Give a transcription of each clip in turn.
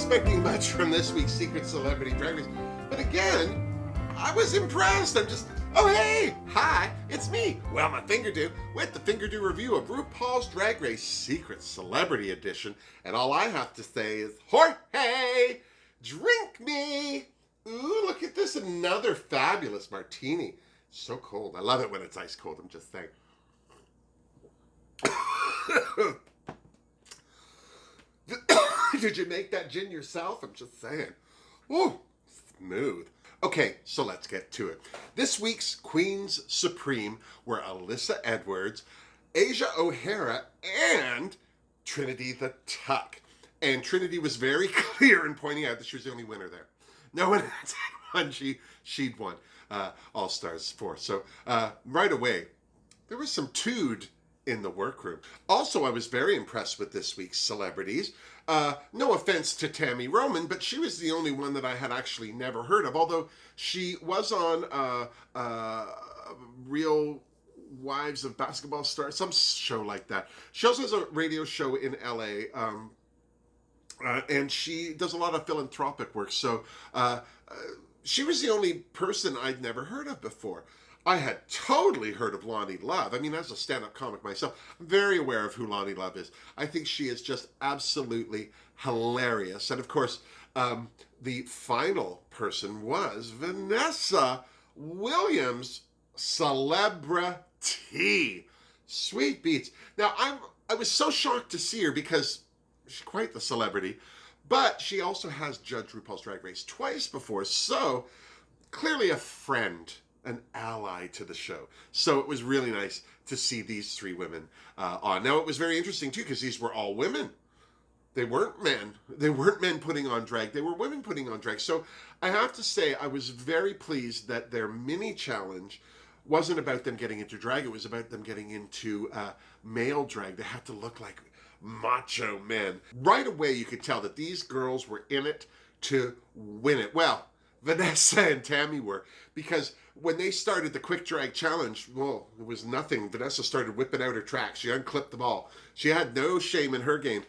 expecting much from this week's Secret Celebrity Drag Race, but again, I was impressed. Oh hey, hi, it's me, Wilma Fingerdoo, with the Fingerdoo review of RuPaul's Drag Race Secret Celebrity Edition, and all I have to say is, Jorge, drink me! Ooh, look at this, another fabulous martini. So cold. I love it when it's ice cold, I'm just saying. Did you make that gin yourself? I'm just saying. Ooh, smooth. Okay, so let's get to it. This week's Queens Supreme were Alyssa Edwards, Asia O'Hara, and Trinity the Tuck. And Trinity was very clear in pointing out that she was the only winner there. No one else had won. She'd won All Stars 4. So right away, there was some tood in the workroom. Also, I was very impressed with this week's celebrities. No offense to Tammy Roman, but she was the only one that I had actually never heard of, although she was on Real Wives of Basketball Stars, some show like that. She also has a radio show in LA, and she does a lot of philanthropic work, so she was the only person I'd never heard of before. I had totally heard of Lonnie Love. I mean, as a stand-up comic myself, I'm very aware of who Lonnie Love is. I think she is just absolutely hilarious. And of course, the final person was Vanessa Williams, Celebrity. Sweet beats. Now, I was so shocked to see her because she's quite the celebrity, but she also has judged RuPaul's Drag Race twice before, so clearly a friend, an ally to the show. So it was really nice to see these three women on. Now, it was very interesting, too, because these were all women. They weren't men. They weren't men putting on drag. They were women putting on drag. So I have to say, I was very pleased that their mini challenge wasn't about them getting into drag. It was about them getting into male drag. They had to look like macho men. Right away, you could tell that these girls were in it to win it. Well, Vanessa and Tammy were, because when they started the quick drag challenge, well, it was nothing. Vanessa started whipping out her tracks. She unclipped them all. She had no shame in her game.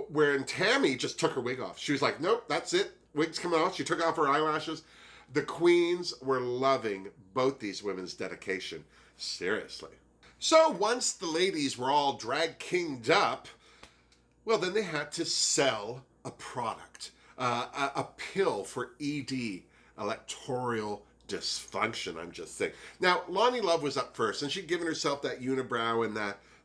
Wherein Tammy just took her wig off. She was like, nope, that's it. Wig's coming off. She took off her eyelashes. The queens were loving both these women's dedication. Seriously. So once the ladies were all drag kinged up, well, then they had to sell a product, a pill for ED, electoral dysfunction, I'm just saying. Now, Lonnie Love was up first, and she'd given herself that unibrow and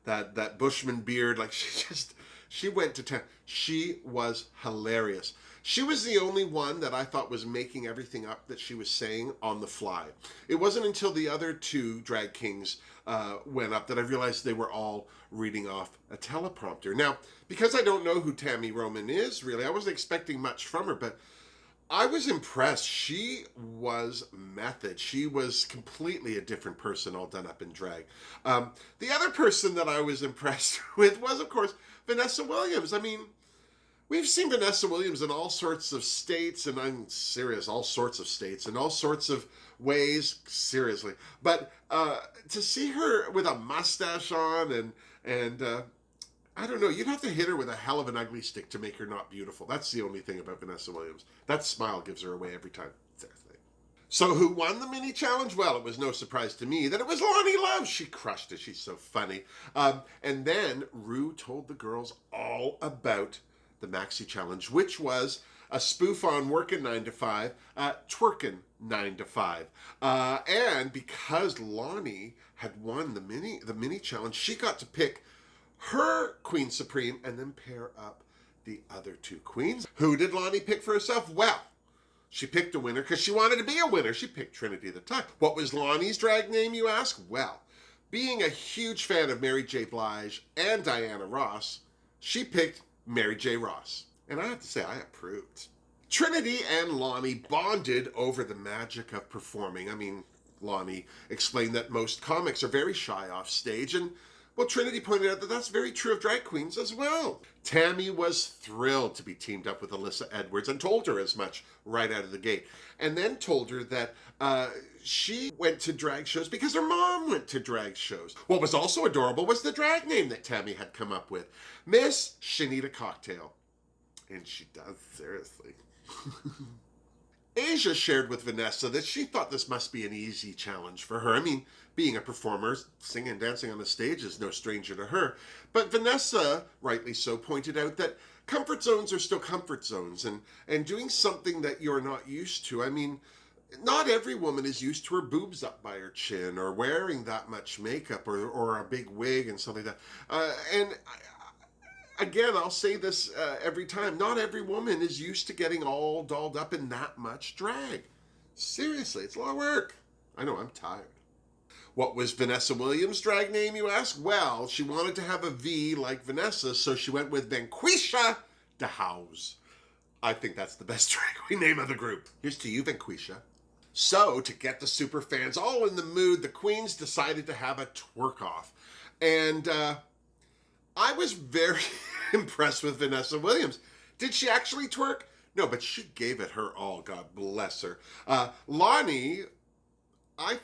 that Bushman beard. Like, she went to town. She was hilarious. She was the only one that I thought was making everything up that she was saying on the fly. It wasn't until the other two drag kings went up that I realized they were all reading off a teleprompter. Now, because I don't know who Tammy Roman is, really, I wasn't expecting much from her, but I was impressed. She was method. She was completely a different person all done up in drag. The other person that I was impressed with was, of course, Vanessa Williams. I mean, we've seen Vanessa Williams in all sorts of states, and I'm serious, all sorts of states, in all sorts of ways, seriously. But to see her with a mustache on and I don't know, you'd have to hit her with a hell of an ugly stick to make her not beautiful. That's the only thing about Vanessa Williams. That smile gives her away every time. So who won the mini challenge? Well, it was no surprise to me that it was Lonnie Love. She crushed it. She's so funny. And then Ru told the girls all about the Maxi-challenge, which was a spoof on working 9 to 5, twerking 9 to 5. And because Lonnie had won the mini challenge, she got to pick her Queen Supreme and then pair up the other two queens. Who did Lonnie pick for herself? Well, she picked a winner because she wanted to be a winner. She picked Trinity the Tuck. What was Lonnie's drag name, you ask? Well, being a huge fan of Mary J. Blige and Diana Ross, she picked Mary J. Ross. And I have to say, I approved. Trinity and Lonnie bonded over the magic of performing. I mean, Lonnie explained that most comics are very shy off stage, and well, Trinity pointed out that that's very true of drag queens as well. Tammy was thrilled to be teamed up with Alyssa Edwards and told her as much right out of the gate. And then told her that she went to drag shows because her mom went to drag shows. What was also adorable was the drag name that Tammy had come up with, Miss Shanita Cocktail. And she does, seriously. Asia shared with Vanessa that she thought this must be an easy challenge for her. I mean, being a performer, singing and dancing on the stage is no stranger to her. But Vanessa, rightly so, pointed out that comfort zones are still comfort zones, and doing something that you're not used to. I mean, not every woman is used to her boobs up by her chin or wearing that much makeup or a big wig and something like that. And again, I'll say this every time, not every woman is used to getting all dolled up in that much drag. Seriously, it's a lot of work. I know, I'm tired. What was Vanessa Williams' drag name, you ask? Well, she wanted to have a V like Vanessa, so she went with Vanquisha de House. I think that's the best drag queen name of the group. Here's to you, Vanquisha. So, to get the super fans all in the mood, the queens decided to have a twerk off. And I was very impressed with Vanessa Williams. Did she actually twerk? No, but she gave it her all, God bless her. Lonnie, I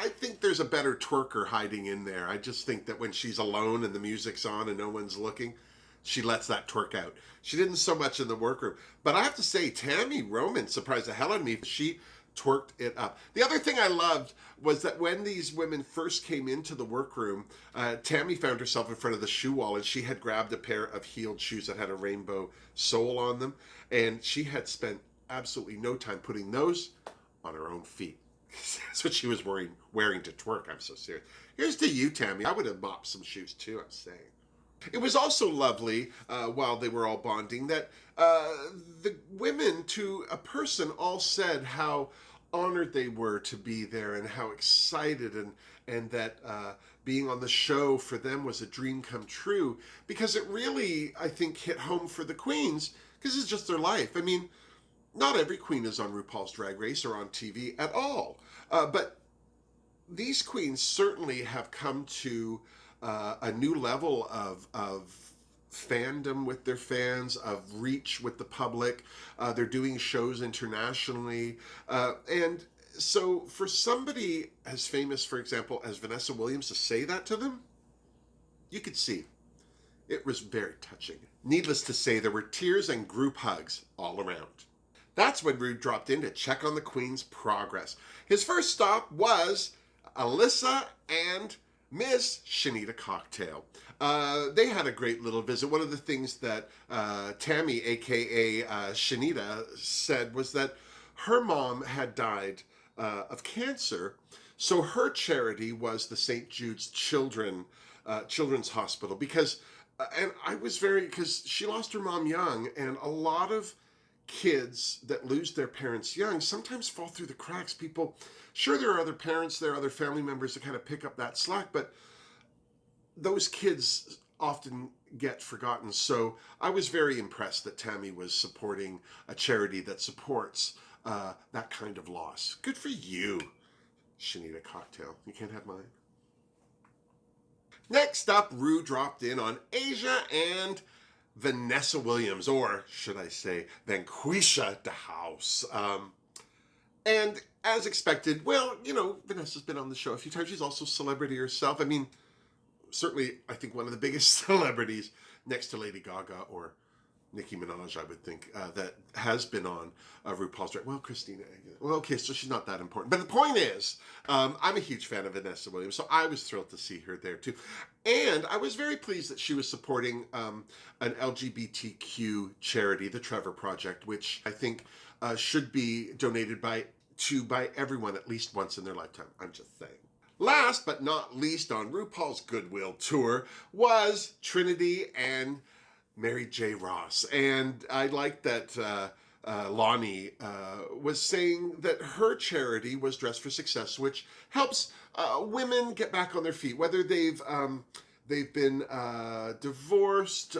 think there's a better twerker hiding in there. I just think that when she's alone and the music's on and no one's looking, she lets that twerk out. She didn't so much in the workroom. But I have to say, Tammy Roman surprised the hell out of me. She twerked it up. The other thing I loved was that when these women first came into the workroom, Tammy found herself in front of the shoe wall, and she had grabbed a pair of heeled shoes that had a rainbow sole on them, and she had spent absolutely no time putting those on her own feet. That's what she was wearing to twerk. I'm so serious. Here's to you, Tammy. I would have mopped some shoes too, I'm saying. It was also lovely, while they were all bonding, that the women, to a person, all said how honored they were to be there and how excited, and that being on the show for them was a dream come true, because it really, I think, hit home for the queens, because it's just their life. I mean, not every queen is on RuPaul's Drag Race or on TV at all, but these queens certainly have come to a new level of fandom with their fans, of reach with the public. They're doing shows internationally. And so for somebody as famous, for example, as Vanessa Williams to say that to them, you could see it was very touching. Needless to say, there were tears and group hugs all around. That's when Rude dropped in to check on the Queen's progress. His first stop was Alyssa and Miss Shanita Cocktail. They had a great little visit. One of the things that Tammy, aka Shanita, said was that her mom had died of cancer, so her charity was the St. Jude's Children's Hospital, because and I was because she lost her mom young, and a lot of kids that lose their parents young sometimes fall through the cracks. People, sure, there are other parents, there are other family members that kind of pick up that slack, but those kids often get forgotten. So I was very impressed that Tammy was supporting a charity that supports that kind of loss. Good for you, Shanita Cocktail. You can't have mine. Next up, Rue dropped in on Asia and Vanessa Williams, or should I say Vanquisha de House. And as expected, well, you know, Vanessa's been on the show a few times. She's also a celebrity herself. I mean, certainly, I think one of the biggest celebrities next to Lady Gaga or Nicki Minaj, I would think, that has been on RuPaul's Drag. Well, Christina. Well, okay, so she's not that important. But the point is, I'm a huge fan of Vanessa Williams, so I was thrilled to see her there too. And I was very pleased that she was supporting an LGBTQ charity, the Trevor Project, which I think should be donated by everyone at least once in their lifetime. I'm just saying. Last but not least on RuPaul's Goodwill Tour was Trinity and Mary J. Ross. And I like that Lonnie was saying that her charity was Dress for Success, which helps women get back on their feet, whether they've been divorced,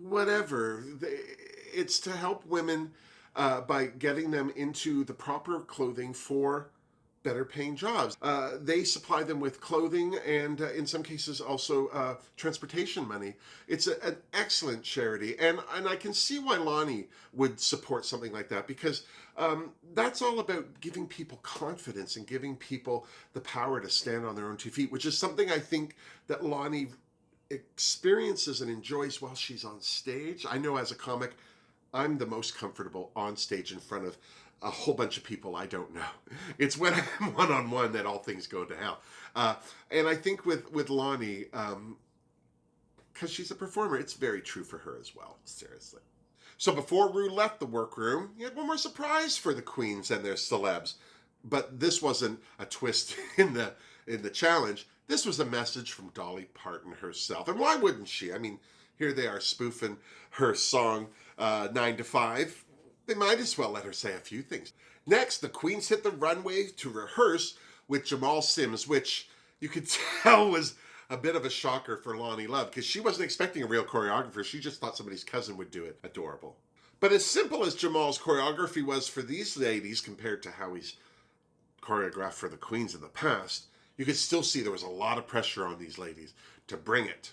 whatever. It's to help women by getting them into the proper clothing for better paying jobs. They supply them with clothing and in some cases also transportation money. It's an excellent charity, and I can see why Lonnie would support something like that, because that's all about giving people confidence and giving people the power to stand on their own 2 feet, which is something I think that Lonnie experiences and enjoys while she's on stage. I know as a comic, I'm the most comfortable on stage in front of a whole bunch of people I don't know. It's when I'm one-on-one that all things go to hell. And I think with Lonnie, because she's a performer, it's very true for her as well, seriously. So before Rue left the workroom, you had one more surprise for the queens and their celebs. But this wasn't a twist in the challenge. This was a message from Dolly Parton herself. And why wouldn't she? I mean, here they are spoofing her song 9 to 5. They might as well let her say a few things. Next, the queens hit the runway to rehearse with Jamal Sims, which you could tell was a bit of a shocker for Lonnie Love, because she wasn't expecting a real choreographer. She just thought somebody's cousin would do it. Adorable. But as simple as Jamal's choreography was for these ladies compared to how he's choreographed for the queens in the past, you could still see there was a lot of pressure on these ladies to bring it.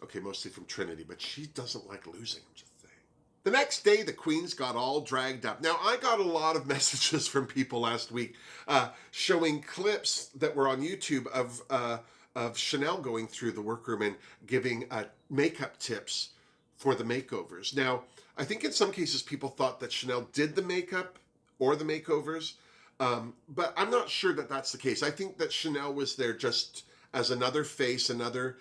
Okay, mostly from Trinity, but she doesn't like losing, I'm just saying. The next day, the queens got all dragged up. Now, I got a lot of messages from people last week showing clips that were on YouTube of Chanel going through the workroom and giving makeup tips for the makeovers. Now, I think in some cases people thought that Chanel did the makeup or the makeovers, but I'm not sure that that's the case. I think that Chanel was there just as another face, another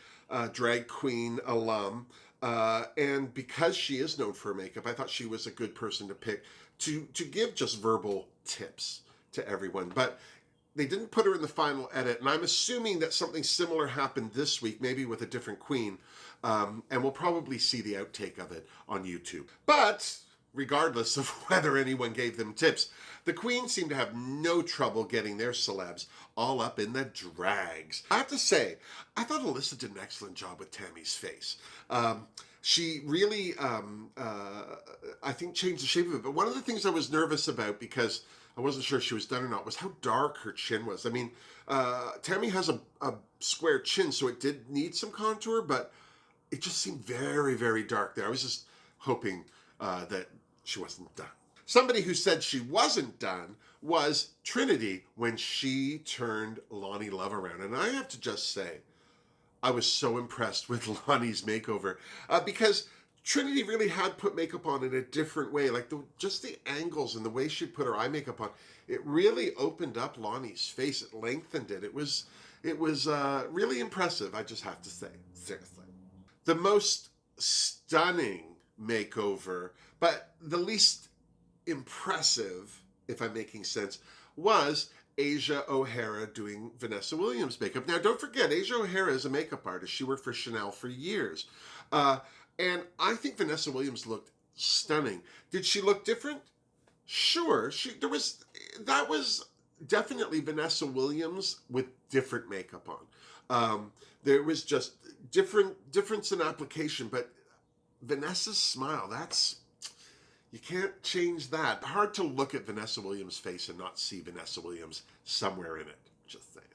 drag queen alum, and because she is known for her makeup, I thought she was a good person to pick to give just verbal tips to everyone. But they didn't put her in the final edit, and I'm assuming that something similar happened this week, maybe with a different queen, and we'll probably see the outtake of it on YouTube. But regardless of whether anyone gave them tips, the queens seem to have no trouble getting their celebs all up in the drags. I have to say, I thought Alyssa did an excellent job with Tammy's face. She really, I think, changed the shape of it. But one of the things I was nervous about, because I wasn't sure if she was done or not, was how dark her chin was. I mean, Tammy has a square chin, so it did need some contour, but it just seemed very, very dark there. I was just hoping that she wasn't done. Somebody who said she wasn't done was Trinity when she turned Lonnie Love around. And I have to just say, I was so impressed with Lonnie's makeover because Trinity really had put makeup on in a different way. Like just the angles and the way she put her eye makeup on, it really opened up Lonnie's face. It lengthened it. It was really impressive, I just have to say, seriously. The most stunning makeover, but the least impressive, if I'm making sense, was Asia O'Hara doing Vanessa Williams' makeup. Now, don't forget, Asia O'Hara is a makeup artist. She worked for Chanel for years. And I think Vanessa Williams looked stunning. Did she look different? Sure. That was definitely Vanessa Williams with different makeup on. There was just difference in application, but Vanessa's smile, you can't change that. Hard to look at Vanessa Williams' face and not see Vanessa Williams somewhere in it. Just saying.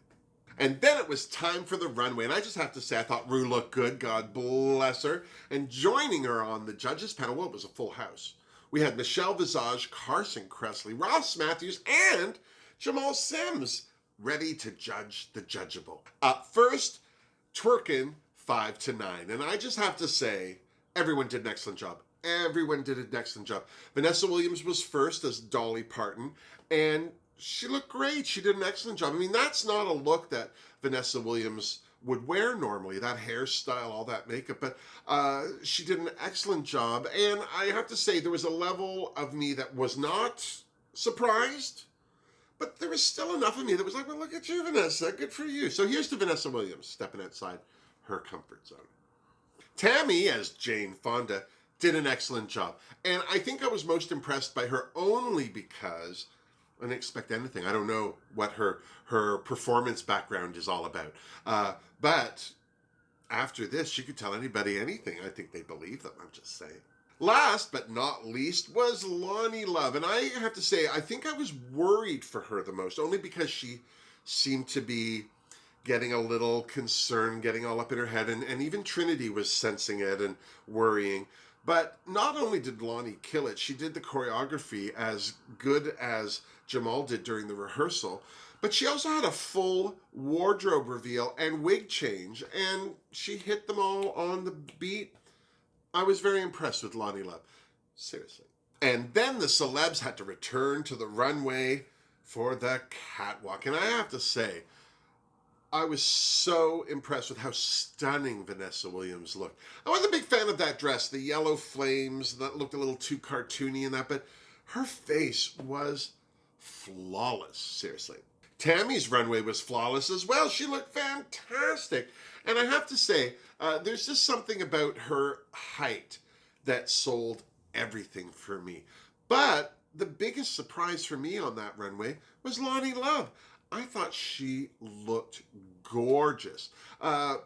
And then it was time for the runway. And I just have to say, I thought Rue looked good. God bless her. And joining her on the judges panel, well, it was a full house. We had Michelle Visage, Carson Kressley, Ross Matthews, and Jamal Sims ready to judge the judgeable. Up first, twerking 5 to 9. And I just have to say, everyone did an excellent job. Everyone did an excellent job. Vanessa Williams was first as Dolly Parton, and she looked great. She did an excellent job. I mean, that's not a look that Vanessa Williams would wear normally, that hairstyle, all that makeup, but she did an excellent job. And I have to say, there was a level of me that was not surprised, but there was still enough of me that was like, well, look at you, Vanessa. Good for you. So here's to Vanessa Williams stepping outside her comfort zone. Tammy, as Jane Fonda, did an excellent job. And I think I was most impressed by her only because I didn't expect anything. I don't know what her performance background is all about. But after this, she could tell anybody anything. I think they believe them, I'm just saying. Last but not least was Lonnie Love. And I have to say, I think I was worried for her the most, only because she seemed to be getting a little concerned, getting all up in her head. And even Trinity was sensing it and worrying. But not only did Lonnie kill it, she did the choreography as good as Jamal did during the rehearsal, but she also had a full wardrobe reveal and wig change, and she hit them all on the beat. I was very impressed with Lonnie Love. Seriously. And then the celebs had to return to the runway for the catwalk. And I have to say, I was so impressed with how stunning Vanessa Williams looked. I wasn't a big fan of that dress, the yellow flames, that looked a little too cartoony in that, but her face was flawless, seriously. Tammy's runway was flawless as well. She looked fantastic. And I have to say, there's just something about her height that sold everything for me. But the biggest surprise for me on that runway was Lonnie Love. I thought she looked gorgeous. The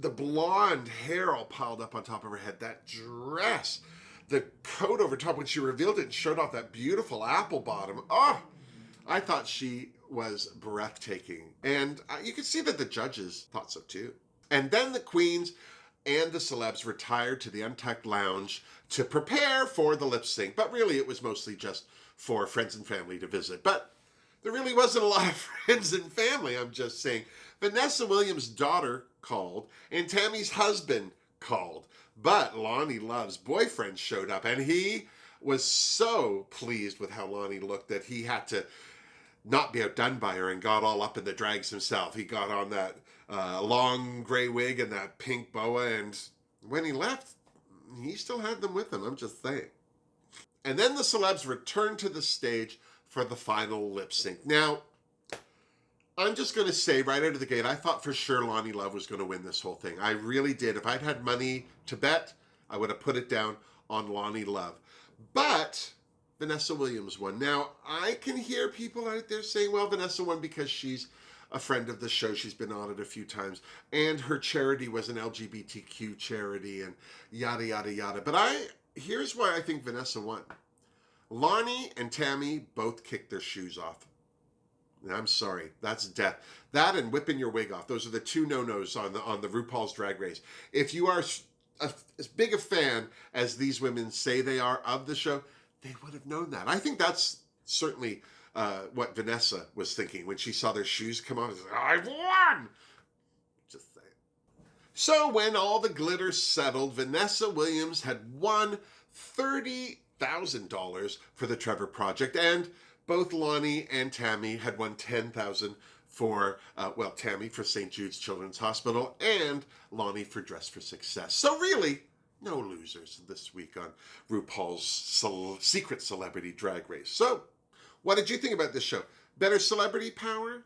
blonde hair all piled up on top of her head, that dress, the coat over top when she revealed it and showed off that beautiful apple bottom. Oh, I thought she was breathtaking. And you could see that the judges thought so too. And then the queens and the celebs retired to the Untucked lounge to prepare for the lip sync. But really, it was mostly just for friends and family to visit. But there really wasn't a lot of friends and family, I'm just saying. Vanessa Williams' daughter called, and Tammy's husband called. But Lonnie Love's boyfriend showed up, and he was so pleased with how Lonnie looked that he had to not be outdone by her and got all up in the drags himself. He got on that long gray wig and that pink boa, and when he left, he still had them with him, I'm just saying. And then the celebs returned to the stage for the final lip sync. Now, I'm just going to say right out of the gate, I thought for sure Lonnie Love was going to win this whole thing. I really did. If I'd had money to bet, I would have put it down on Lonnie Love. But Vanessa Williams won. Now, I can hear people out there saying, well, Vanessa won because she's a friend of the show. She's been on it a few times. And her charity was an LGBTQ charity and yada, yada, yada. But here's why I think Vanessa won. Lonnie and Tammy both kicked their shoes off. I'm sorry, that's death. That and whipping your wig off. Those are the two no-nos on the RuPaul's Drag Race. If you are as big a fan as these women say they are of the show, they would have known that. I think that's certainly what Vanessa was thinking when she saw their shoes come off. I've won! Just saying. So when all the glitter settled, Vanessa Williams had won $30,000 for the Trevor Project, and both Lonnie and Tammy had won $10,000 for, Tammy for St. Jude's Children's Hospital and Lonnie for Dress for Success. So really, no losers this week on RuPaul's Secret Celebrity Drag Race. So, what did you think about this show? Better celebrity power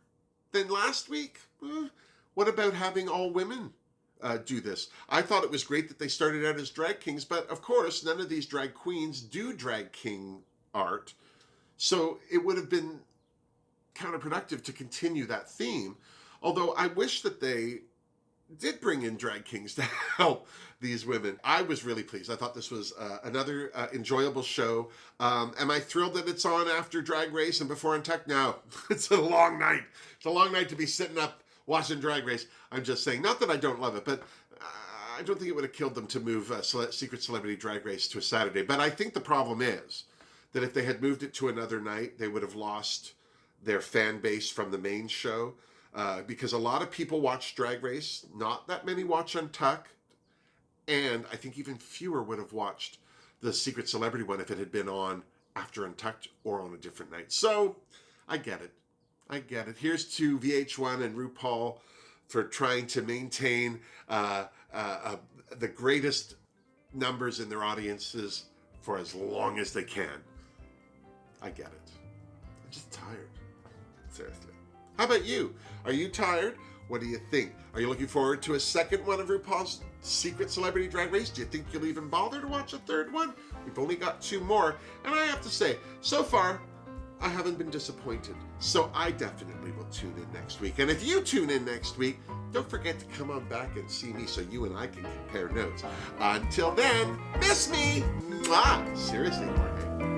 than last week? What about having all women do this? I thought it was great that they started out as drag kings, but of course, none of these drag queens do drag king art. So it would have been counterproductive to continue that theme. Although I wish that they did bring in drag kings to help these women. I was really pleased. I thought this was another enjoyable show. Am I thrilled that it's on after Drag Race and before Untucked? No, it's a long night. It's a long night to be sitting up watching Drag Race. I'm just saying, not that I don't love it, but I don't think it would have killed them to move Secret Celebrity Drag Race to a Saturday. But I think the problem is that if they had moved it to another night, they would have lost their fan base from the main show. Because a lot of people watch Drag Race, not that many watch Untucked, and I think even fewer would have watched the Secret Celebrity one if it had been on after Untucked or on a different night. So, I get it. I get it. Here's to VH1 and RuPaul for trying to maintain the greatest numbers in their audiences for as long as they can. I get it. I'm just tired. Seriously. How about you? Are you tired? What do you think? Are you looking forward to a second one of RuPaul's Secret Celebrity Drag Race? Do you think you'll even bother to watch a third one? We've only got 2 more. And I have to say, so far, I haven't been disappointed. So I definitely will tune in next week. And if you tune in next week, don't forget to come on back and see me so you and I can compare notes. Until then, miss me! Mwah! Seriously, Jorge.